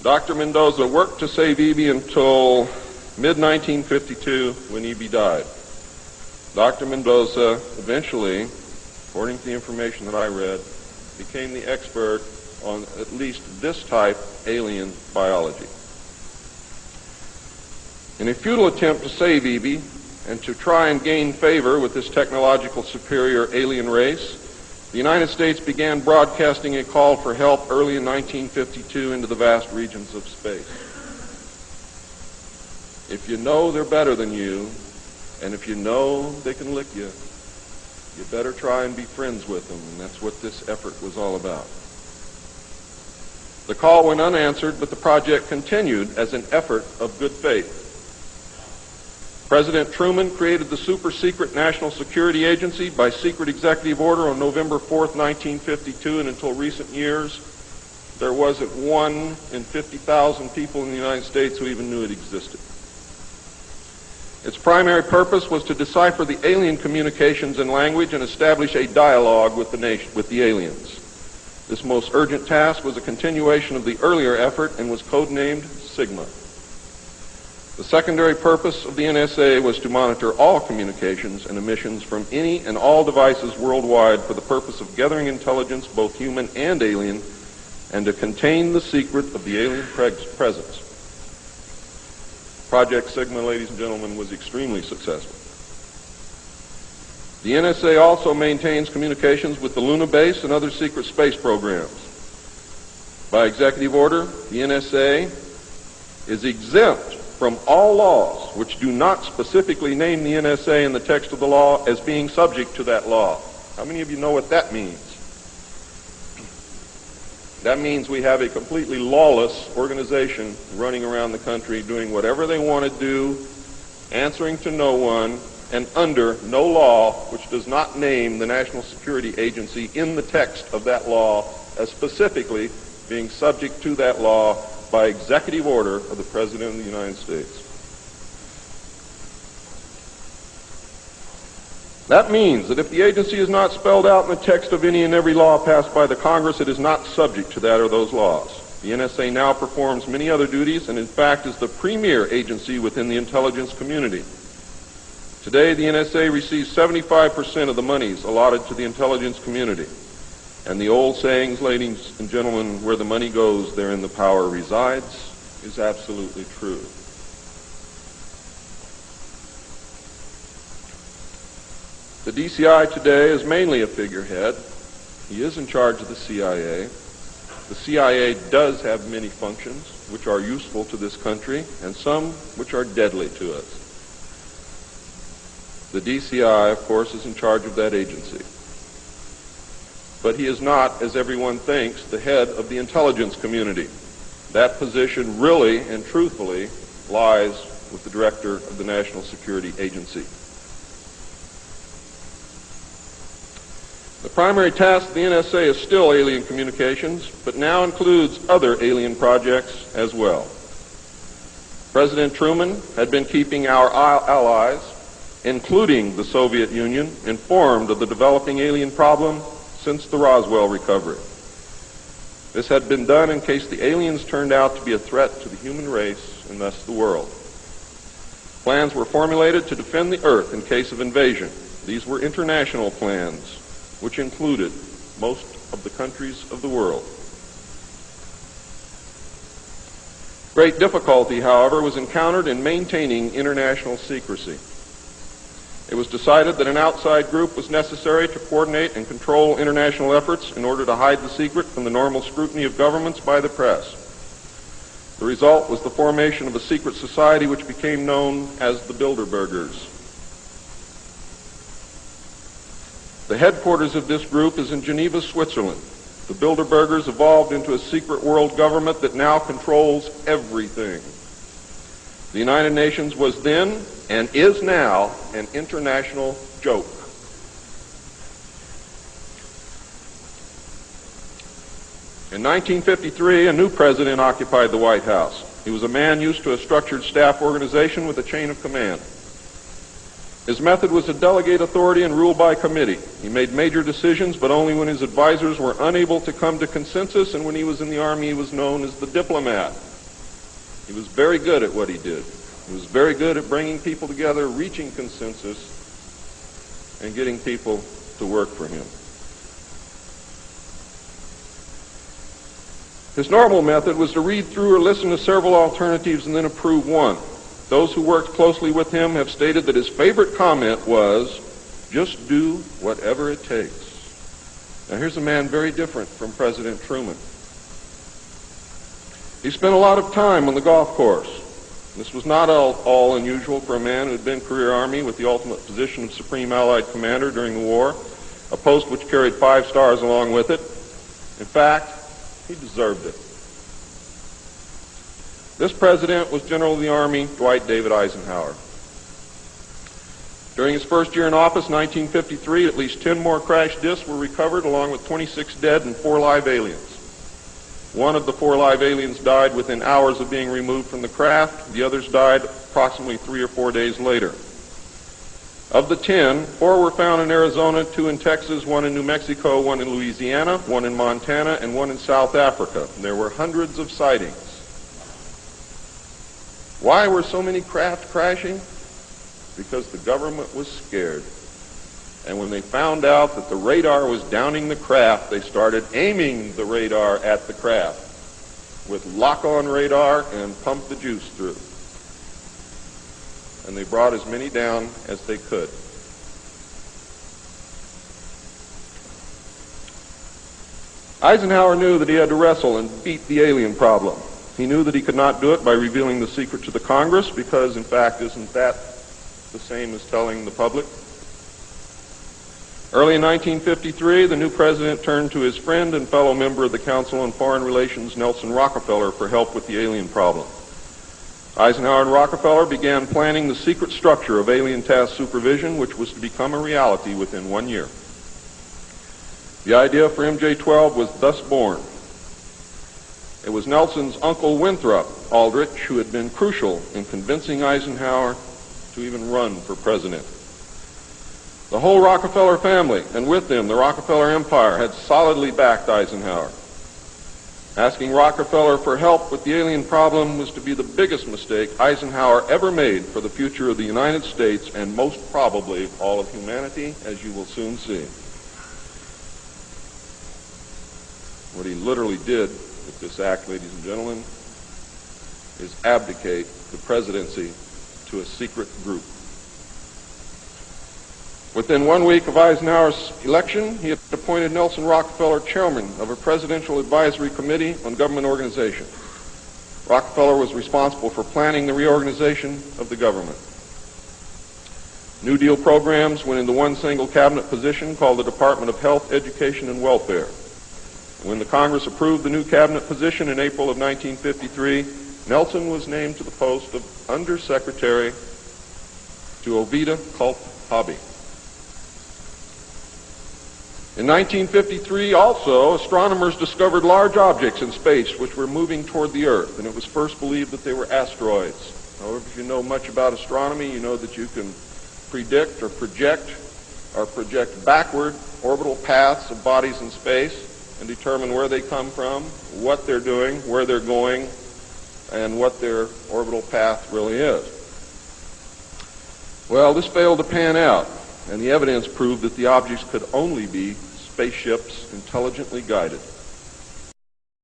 Dr. Mendoza worked to save Eby until mid-1952 when Eby died. Dr. Mendoza eventually, according to the information that I read, became the expert on at least this type alien biology. In a futile attempt to save Eby and to try and gain favor with this technological superior alien race, the United States began broadcasting a call for help early in 1952 into the vast regions of space. If you know they're better than you, and if you know they can lick you, you better try and be friends with them, and that's what this effort was all about. The call went unanswered, but the project continued as an effort of good faith. President Truman created the super-secret National Security Agency by secret executive order on November 4th, 1952, and until recent years, there wasn't 1 in 50,000 people in the United States who even knew it existed. Its primary purpose was to decipher the alien communications and language and establish a dialogue with the aliens. This most urgent task was a continuation of the earlier effort and was codenamed Sigma. The secondary purpose of the NSA was to monitor all communications and emissions from any and all devices worldwide for the purpose of gathering intelligence, both human and alien, and to contain the secret of the alien presence. Project Sigma, ladies and gentlemen, was extremely successful. The NSA also maintains communications with the Luna base and other secret space programs. By executive order, the NSA is exempt from all laws which do not specifically name the NSA in the text of the law as being subject to that law. How many of you know what that means? That means we have a completely lawless organization running around the country doing whatever they want to do, answering to no one, and under no law which does not name the National Security Agency in the text of that law as specifically being subject to that law by executive order of the President of the United States. That means that if the agency is not spelled out in the text of any and every law passed by the Congress, it is not subject to that or those laws. The NSA now performs many other duties and in fact is the premier agency within the intelligence community. Today, the NSA receives 75% of the monies allotted to the intelligence community. And the old sayings, ladies and gentlemen, where the money goes, therein the power resides, is absolutely true. The DCI today is mainly a figurehead. He is in charge of the CIA. The CIA does have many functions which are useful to this country and some which are deadly to us. The DCI, of course, is in charge of that agency. But he is not, as everyone thinks, the head of the intelligence community. That position really and truthfully lies with the director of the National Security Agency. The primary task of the NSA is still alien communications, but now includes other alien projects as well. President Truman had been keeping our allies, including the Soviet Union, informed of the developing alien problem since the Roswell recovery. This had been done in case the aliens turned out to be a threat to the human race and thus the world. Plans were formulated to defend the Earth in case of invasion. These were international plans, which included most of the countries of the world. Great difficulty, however, was encountered in maintaining international secrecy. It was decided that an outside group was necessary to coordinate and control international efforts in order to hide the secret from the normal scrutiny of governments by the press. The result was the formation of a secret society which became known as the Bilderbergers. The headquarters of this group is in Geneva, Switzerland. The Bilderbergers evolved into a secret world government that now controls everything. The United Nations was then, and is now, an international joke. In 1953, a new president occupied the White House. He was a man used to a structured staff organization with a chain of command. His method was to delegate authority and rule by committee. He made major decisions, but only when his advisors were unable to come to consensus, and when he was in the Army, he was known as the diplomat. He was very good at what he did. He was very good at bringing people together, reaching consensus, and getting people to work for him. His normal method was to read through or listen to several alternatives and then approve one. Those who worked closely with him have stated that his favorite comment was, "Just do whatever it takes." Now here's a man very different from President Truman. He spent a lot of time on the golf course. This was not all unusual for a man who had been career Army with the ultimate position of Supreme Allied Commander during the war, a post which carried 5 stars along with it. In fact, he deserved it. This president was General of the Army Dwight David Eisenhower. During his first year in office, 1953, at least 10 more crash discs were recovered, along with 26 dead and 4 live aliens. One of the 4 live aliens died within hours of being removed from the craft. The others died approximately 3 or 4 days later. Of the 10, 4 were found in Arizona, 2 in Texas, 1 in New Mexico, 1 in Louisiana, 1 in Montana, and 1 in South Africa. And there were hundreds of sightings. Why were so many craft crashing? Because the government was scared. And when they found out that the radar was downing the craft, they started aiming the radar at the craft with lock-on radar and pumped the juice through. And they brought as many down as they could. Eisenhower knew that he had to wrestle and beat the alien problem. He knew that he could not do it by revealing the secret to the Congress, because, in fact, isn't that the same as telling the public? Early in 1953, the new president turned to his friend and fellow member of the Council on Foreign Relations, Nelson Rockefeller, for help with the alien problem. Eisenhower and Rockefeller began planning the secret structure of alien task supervision, which was to become a reality within 1 year. The idea for MJ-12 was thus born. It was Nelson's uncle Winthrop Aldrich who had been crucial in convincing Eisenhower to even run for president. The whole Rockefeller family, and with them the Rockefeller empire, had solidly backed Eisenhower. Asking Rockefeller for help with the alien problem was to be the biggest mistake Eisenhower ever made for the future of the United States and most probably all of humanity, as you will soon see. What he literally did with this act, ladies and gentlemen, is abdicate the presidency to a secret group. Within 1 week of Eisenhower's election, he had appointed Nelson Rockefeller chairman of a presidential advisory committee on government organization. Rockefeller was responsible for planning the reorganization of the government. New Deal programs went into one single cabinet position called the Department of Health, Education, and Welfare. When the Congress approved the new cabinet position in April of 1953, Nelson was named to the post of Undersecretary to Ovida Culp Hobby. In 1953, also, astronomers discovered large objects in space which were moving toward the Earth, and it was first believed that they were asteroids. However, if you know much about astronomy, you know that you can predict or project backward orbital paths of bodies in space and determine where they come from, what they're doing, where they're going, and what their orbital path really is. Well, this failed to pan out, and the evidence proved that the objects could only be spaceships intelligently guided.